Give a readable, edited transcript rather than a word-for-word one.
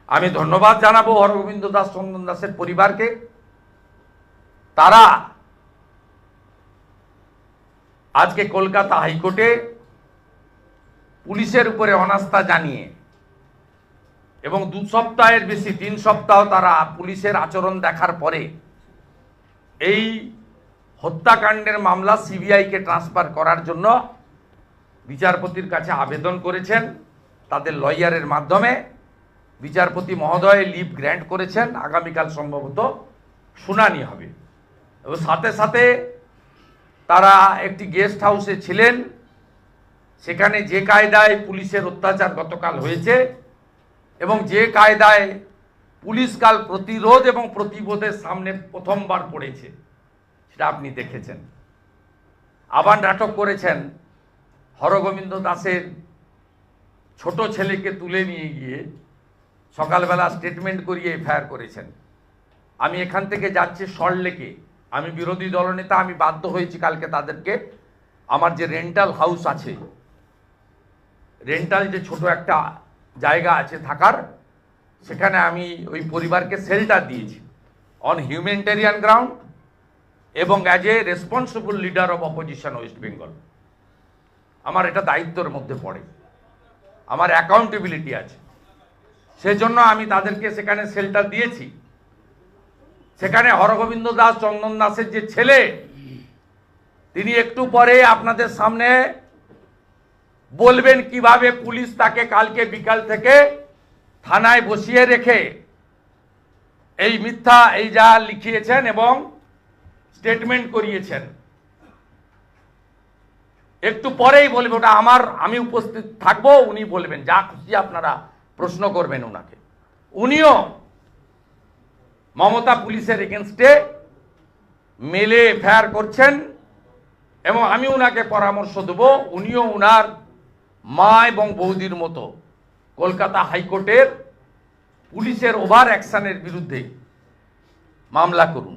আমি ধন্যবাদ জানাবো হরগোবিন্দ দাস চন্দন দাসের পরিবারকে। তারা আজকে কলকাতা হাইকোর্টে পুলিশের উপরে অনাস্থা জানিয়ে এবং 2 সপ্তাহের বেশি 3 সপ্তাহ তারা পুলিশের আচরণ দেখার পরে এই হত্যাকাণ্ডের মামলা সিবিআইকে ট্রান্সফার করার জন্য বিচারপতির কাছে আবেদন করেছেন। তাদের লয়ারের মাধ্যমে বিচারপতি মহোদয় লিভ গ্র্যান্ট করেছেন। আগামীকাল সম্ভবত শুনানি হবে এবং সাথে সাথে তারা একটি গেস্ট হাউসে ছিলেন। সেখানে যে কায়দায় পুলিশের অত্যাচার গতকাল হয়েছে এবং যে কায়দায় পুলিশ কাল প্রতিরোধ এবং প্রতিবোধের সামনে প্রথমবার পড়েছে সেটা আপনি দেখেছেন। আবার নাটক করেছেন হরগোবিন্দ দাসের ছোট ছেলেকে তুলে নিয়ে গিয়ে সকালবেলা স্টেটমেন্ট করিয়ে এফআইআর করেছেন। আমি এখান থেকে যাচ্ছি সল্টলেকে, আমি বিরোধী দলনেতা, আমি বাধ্য হয়েছি কালকে তাদেরকে আমার যে রেন্টাল হাউস আছে, রেন্টাল যে ছোট একটা জায়গা আছে থাকার, সেখানে আমি ওই পরিবারকে শেল্টার দিয়েছি অন হিউম্যানিটেরিয়ান গ্রাউন্ড এবং as a responsible leader of opposition West Bengal. আমার এটা দায়িত্বের মধ্যে পড়ে, আমার অ্যাকাউন্টেবিলিটি আছে, সেজন্য আমি তাদেরকে সেখানে শেল্টার দিয়েছি। সেখানে হরগোবিন্দ দাস চন্দন দাসের যে ছেলে, তিনি একটু পরে আপনাদের সামনে বলবেন কিভাবে পুলিশ তাকে কালকে বিকাল থেকে থানায় বসিয়ে রেখে এই মিথ্যা এই যা লিখিয়েছেন এবং স্টেটমেন্ট করিয়েছেন। একটু পরেই বলবে, ওটা আমি উপস্থিত থাকবো, উনি বলবেন, যা খুশি আপনারা প্রশ্ন করবেন ওনাকে। উনিও মমতা পুলিশের এগেনস্টে মেলে এফআইআর করছেন এবং আমি ওনাকে পরামর্শ দেব উনিও ওনার মা এবং বৌদির মতো কলকাতা হাইকোর্টের পুলিশের ওভার অ্যাকশনের বিরুদ্ধে মামলা করুন।